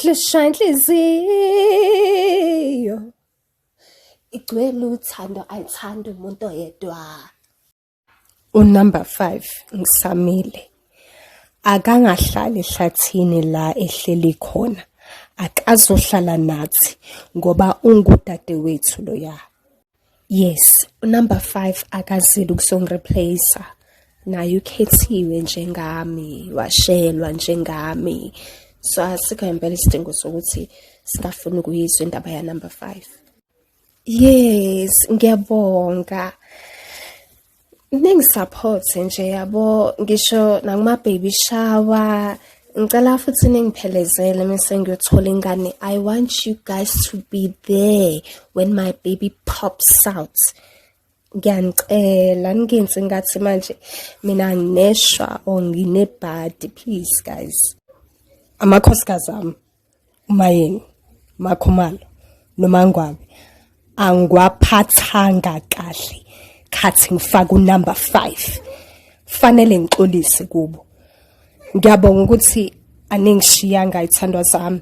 Hlusha inhliziyo igcwele uthando ayithanda umuntu oyedwa. Unumber 5 ngisamile. Akangahlali ehlathini la ehleli khona. Akazohlala nathi ngoba ungudadewethu loya. Yes, unumber 5 akazile ukusongireplace. Naye ukhethiwe njengami, washelwa njengami. So asikho impela isidingo sokuthi singafuni ukuyizwa indaba ya number 5. Yes, ngiyabonga. Ningisupport nje yabo, ngisho nakuma baby shower. Ngicela futhi ningiphelezele mase ngiyothola ingane. I want you guys to be there when my baby pops out. Ngiyanicela ningenze ngathi manje mina ngineshwa or nginebhadi, please guys. Amakhosikazi ami, uMayeni, Makhumalo, noMangwabi angwaphathanga kahle khathi ngifaka unumber 5. Fanele ngixolise kubo. Ngiyabonga ukuthi aningishiyanga ithandwa zami.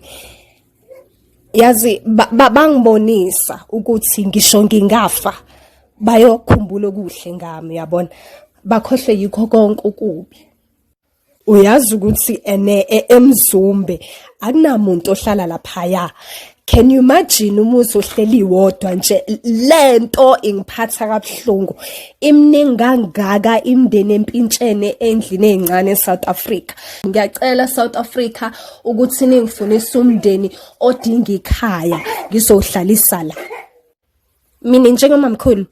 Yazi bangibonisa ukuthi ngisho ngingafa bayokhumbula okuhle ngami, yabona. Bakhohlwe yikho konke ukubi. Uyazi ukuthi eMzumbe akunamuntu ohlala laphaya. Can you imagine umuzi ohleli wodwa nje? Lento ingiphatha kabuhlungu. Imningi kangaka imndeni empintshene endlini ezincane eSouth Africa. Ngiyacela South Africa ukuthi ningifunise umndeni odinga ikhaya ngizohlalisa la. Mina njengomamkhulu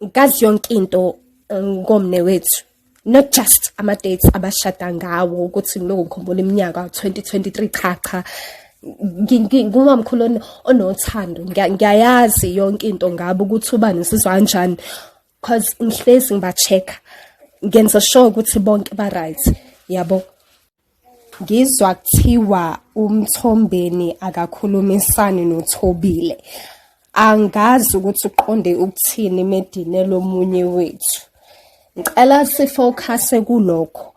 ngazi yonke into ngomne wethu. Not just ama-dates abashada ngawo ukuthi ngikukhumbula iminyaka 2023 cha. Ngumamkhulu onothando. Ngiyayazi yonke into ngabo ukuthi ubani sizwa kanjani. Cause ngihlezi ngiba-check. Ngenza sure ukuthi bonke ba-right. Yabo. Ngizwa kuthiwa uMthombeni akakhulumisani noThobile. Angazi ukuthi uqonde ukuthini medinelo omunye wethu. Ngicela sifocuse kulokho.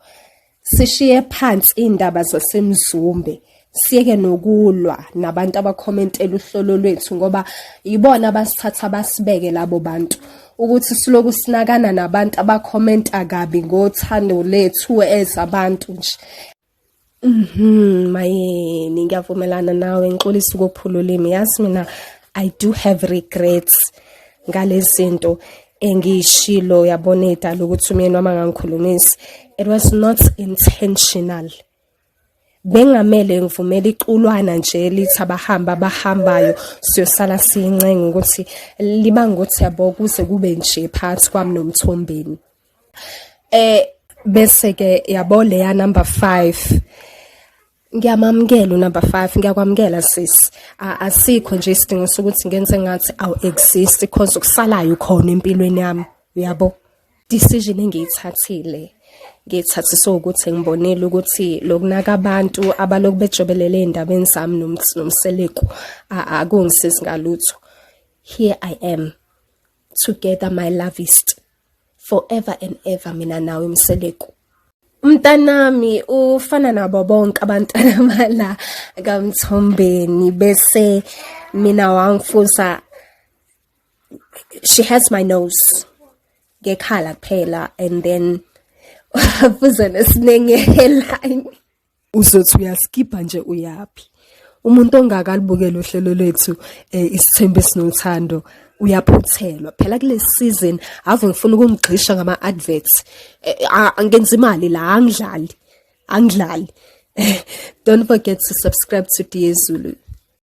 Sishiye phansi indaba zaseMzumbe. Siyeke nokulwa nabantu abakhomentela uhlolo lwethu ngoba yibona abasithatha basibeke labo bantu. Ukuthi siloku sinakana nabantu abakhomenta kabi ngothando lethu ezabantu nje. Mayeni ngiyavumelana nawe ngixolisa ukuphula ulimi. Yazi mina I do have regrets ngalezinto engishilo yabona edala ukuthi umyeni wami angangikhulumisi. It was not intentional. Bengamele ngivumela iqulwana nje lithi abahambayo siyosala siyincenga ukuthi libanga ukuthi yabo kuze kube nje phansi kwami noMthombeni. Bese ke yabo le ya number 5. Ngiyamamukela number 5, ngiyakwamukela sis. Asikho nje isidingo sokuthi ngenze ngathi awu exist because ukusalayo khona empilweni yami, uyabo. Decision engiyithathile. Ngiyithathise ukuthi ngibonile ukuthi lokunaka abantu abaloku bejobelele endabeni zami nomseleko akungisizi ngalutho. Here I am. Together my lovest. Forever and ever mina nawe Mseleko. Mntanami ufana nabo bonke abantwana mala kaMthombeni bese mina wangifuza. She has my nose. Ngekhala kuphela and then fuza nesinenge hairline. Uzothi uyaskipa nje uyapi. Umuntu ongakalibukela uhlelo lwethu isithembu esinothando uyaphuthelwa. Phela kule season ave ngifuna ukungigqisha ngama adverts. Angenza imali la angidlali. Don't forget to subscribe to DA Zulu.